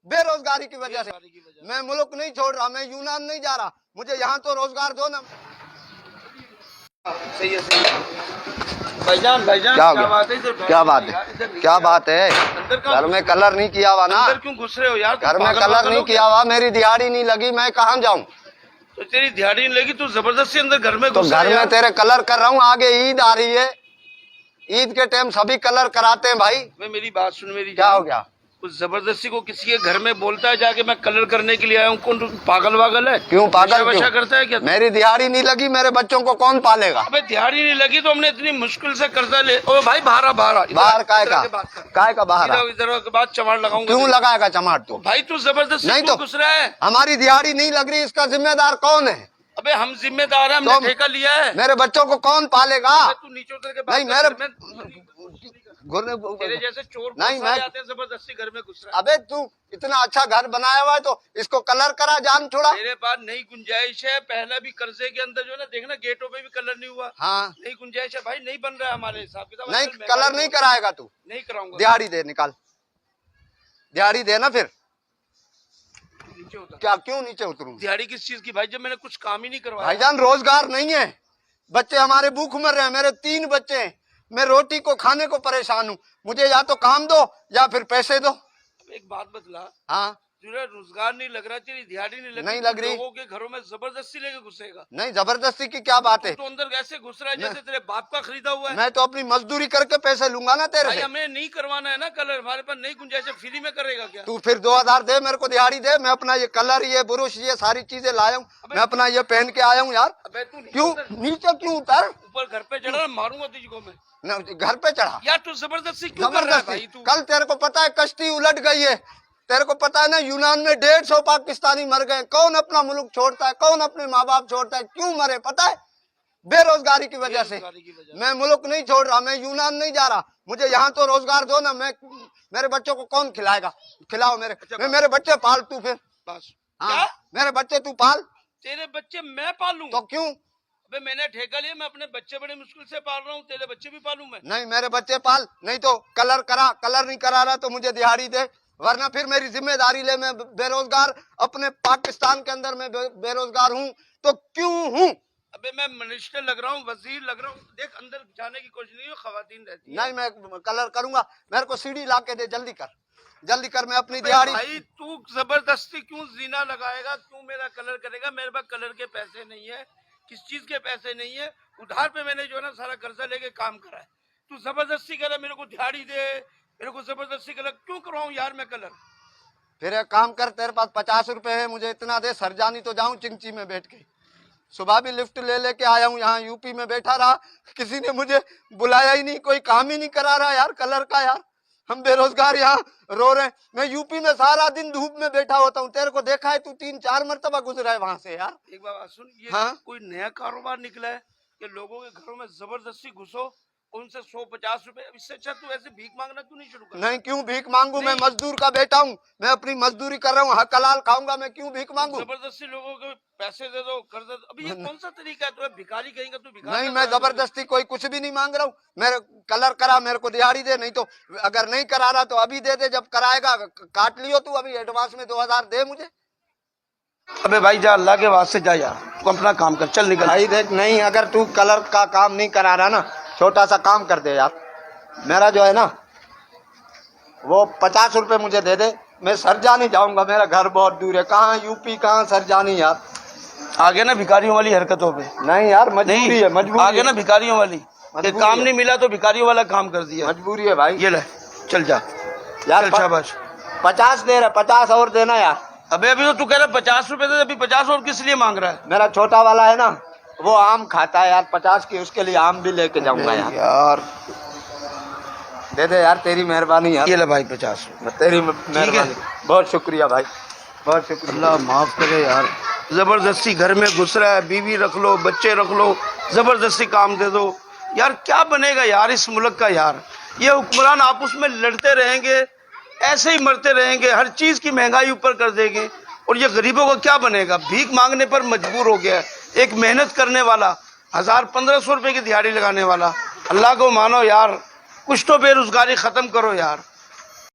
बेरोजगारी की वजह से मैं मुल्क नहीं छोड़ रहा, मैं यूनान नहीं जा रहा, मुझे यहाँ तो रोजगार दो ना। सही है, सही है। भाईजान क्या बात है? घर में कलर नहीं किया हुआ ना, क्यों घुस रहे हो यार? घर में कलर नहीं किया हुआ, मेरी दिहाड़ी नहीं लगी, मैं कहाँ जाऊँ? तो तेरी दिहाड़ी नहीं लगी, तू जबरदस्ती अंदर घर में तो घर में तेरे कलर कर रहा हूँ, आगे ईद आ रही है, ईद के टाइम सभी कलर कराते हैं भाई। मेरी बात सुन, मेरी क्या हो गया? उस जबरदस्ती को किसी के घर में बोलता है जाके मैं कलर करने के लिए आया हूँ, कौन पागल वागल है? क्यों पागल वशा करता है क्या? मेरी दिहाड़ी नहीं लगी, मेरे बच्चों को कौन पालेगा? अबे दिहाड़ी नहीं लगी तो हमने इतनी मुश्किल से कर्जा ले। ओ भाई बाहर बाहर काय का बाहर? इधर के बाद चमाड़ लगाऊंगा। क्यों लगाएगा चमाड़? तू भाई तू जबरदस्ती नहीं तो घुस रहा है। हमारी दिहाड़ी नहीं लग रही, इसका जिम्मेदार कौन है? अबे हम जिम्मेदार हैं, हमने ठेका लिया है। मेरे बच्चों को कौन पालेगा? तू नीचे उतर के नहीं तेरे जैसे चोर नहीं, मैं आते हैं जबरदस्ती घर में घुस रहा है। अबे तू इतना अच्छा घर बनाया हुआ है तो इसको कलर करा, जान छोड़ा। मेरे पास नई गुंजाइश है, पहला भी कर्जे के अंदर जो है ना, देखना गेटों पे भी कलर नहीं हुआ। हाँ नई गुंजाइश है भाई, नहीं बन रहा है हमारे हिसाब किताब। नहीं कलर नहीं कराएगा तू? नहीं कराऊंगा। दिहाड़ी दे, निकाल दिहाड़ी दे ना। फिर क्या क्यों नीचे उतरूं? दिहाड़ी किस चीज की भाई, जब मैंने कुछ काम ही नहीं करवाया? भाईजान रोजगार नहीं है, बच्चे हमारे भूख मर रहे हैं, मेरे 3 बच्चे हैं, मैं रोटी को खाने को परेशान हूँ, मुझे या तो काम दो या फिर पैसे दो। एक बात बतला, हाँ तुझे रोजगार नहीं लग रहा, तेरी दिहाड़ी नहीं लग रही, लोगों के घरों में जबरदस्ती लेके घुसेगा? नहीं जबरदस्ती की क्या बात है? तो अंदर ऐसे घुस रहा है जैसे तेरे बाप का खरीदा हुआ है। मैं तो अपनी मजदूरी करके पैसे लूंगा ना तेरे से। हमें नहीं करवाना है ना कलर, हमारे पास नहीं गुंजाइश है, फ्री में करेगा क्या? तू फिर 2000 दे मेरे को, दिहाड़ी दे, मैं अपना ये कलर, ये ब्रुश, ये सारी चीजें लाया हूँ, मैं अपना ये पहन के आया हूँ यार। क्यों नीचे क्यों उतर? ऊपर घर पे चढ़ा, मारूंगा तुझको मैं। घर पे चढ़ा यार तू जबरदस्ती क्यों कर रहा है भाई? तू कल तेरे को पता है कश्ती उलट गई है, तेरे को पता है ना, यूनान में 150 पाकिस्तानी मर गए। कौन अपना मुल्क छोड़ता है? कौन अपने माँ बाप छोड़ता है? क्यों मरे पता है? बेरोजगारी की वजह से। मैं मुल्क नहीं छोड़ रहा, मैं यूनान नहीं जा रहा, मुझे यहाँ तो रोजगार दो ना। मैं मेरे बच्चों को कौन खिलाएगा? खिलाओ मेरे बच्चे पाल तू फिर। बस हाँ मेरे बच्चे तू पाल। तेरे बच्चे मैं पालूं? तो क्यों? अबे मैंने ठेका लिया, मैं अपने बच्चे बड़े मुश्किल से पाल रहा हूँ, तेरे बच्चे भी पालूं मैं? नहीं मेरे बच्चे पाल, नहीं तो कलर करा, कलर नहीं करा रहा तो मुझे दिहाड़ी दे, वरना फिर मेरी जिम्मेदारी ले। मैं बेरोजगार अपने पाकिस्तान के अंदर मैं बेरोजगार हूँ तो क्यों हूँ? अबे मैं मिनिस्टर लग रहा हूँ, वजीर लग रहा हूँ, देख अंदर जाने की कोशिश नहीं हो, खवातीन रहती है। नहीं मैं कलर करूंगा, मेरे को सीढ़ी ला के दे, जल्दी कर, मैं अपनी दिहाड़ी। भाई तू जबरदस्ती क्यों जीना लगाएगा, क्यों मेरा कलर करेगा? मेरे पास कलर के पैसे नहीं है, किस चीज के पैसे नहीं है, उधार पे मैंने जो है ना सारा कर्जा लेके काम करा है। तू जबरदस्ती करे, मेरे को दिहाड़ी दे, मेरे को जबरदस्ती कलर क्यों करवाऊं यार मैं कलर? फिर एक काम कर, तेरे पास 50 रुपए है, मुझे इतना दे, सरजानी तो जाऊं चिंची में बैठ के। सुबह भी लिफ्ट ले लेके आया हूँ, यहाँ यूपी में बैठा रहा, किसी ने मुझे बुलाया ही नहीं, कोई काम ही नहीं करा रहा यार कलर का। यार हम बेरोजगार यहाँ रो रहे हैं, मैं यूपी में सारा दिन धूप में बैठा होता हूँ, तेरे को देखा है, तू 3-4 मरतबा गुजरा है वहां से यार। एक बात सुन, ये हाँ? कोई नया कारोबार निकला है कि लोगों के घरों में जबरदस्ती घुसो, उनसे 100-50 रुपए? इससे अच्छा तू ऐसे भीख मांगना क्यों नहीं शुरू कर? नहीं क्यों भीख मांगू? मैं मजदूर का बेटा हूँ, मैं अपनी मजदूरी कर रहा हूँ, हक हलाल खाऊंगा, मैं क्यों भीख मांगू? जबरदस्ती लोगों को पैसे दे दो, कर्ज दो, अभी ये कौन सा तरीका है? तो भिखारी कहेंगे तू भिखारी? नहीं मैं जबरदस्ती कोई कुछ भी नहीं मांग रहा हूँ, मेरे कलर करा, मेरे को दिहाड़ी दे, नहीं तो अगर नहीं करा रहा तो अभी दे दे, जब कराएगा काट लियो तू, अभी एडवांस में 2000 दे मुझे। अबे भाई जा, अल्लाह के वास्ते जा यार, तू अपना काम कर, चल निकल। भाई देख, नहीं अगर तू कलर का काम नहीं करा रहा ना, छोटा सा काम कर दे यार, मेरा जो है ना वो 50 रुपए मुझे दे दे, मैं सरजानी जाऊंगा, मेरा घर बहुत दूर है। कहाँ यूपी, कहाँ सरजानी यार। आगे ना भिखारियों वाली हरकतों पे नहीं यार, मजबूरी है, मजबूरी आगे ना भिखारियों वाली, काम नहीं मिला तो भिखारियों वाला काम कर दिया, मजबूरी है भाई। ये ले चल जा यार, शाबाश। 50 दे रहा, 50 और देना यार। अबे अभी तो तू कह रहा 50 रुपए दे, अभी 50 और किस लिए मांग रहा है? मेरा छोटा वाला है ना, वो आम खाता है यार 50 की, उसके लिए आम भी लेके जाऊंगा यार। दे दे यार, तेरी मेहरबानी यार। ये ले भाई 50, तेरी मेहरबानी, बहुत शुक्रिया भाई, बहुत शुक्रिया। अल्लाह माफ करे यार, जबरदस्ती घर में घुस रहा है, बीवी रख लो, बच्चे रख लो, जबरदस्ती काम दे दो यार, क्या बनेगा यार इस मुल्क का? यार ये हुक्मरान आपस में लड़ते रहेंगे, ऐसे ही मरते रहेंगे, हर चीज की महंगाई ऊपर कर देंगे, और ये गरीबों का क्या बनेगा? भीख मांगने पर मजबूर हो गया है एक मेहनत करने वाला, 1000-1500 रुपए की दिहाड़ी लगाने वाला। अल्लाह को मानो यार, कुछ तो बेरोजगारी खत्म करो यार।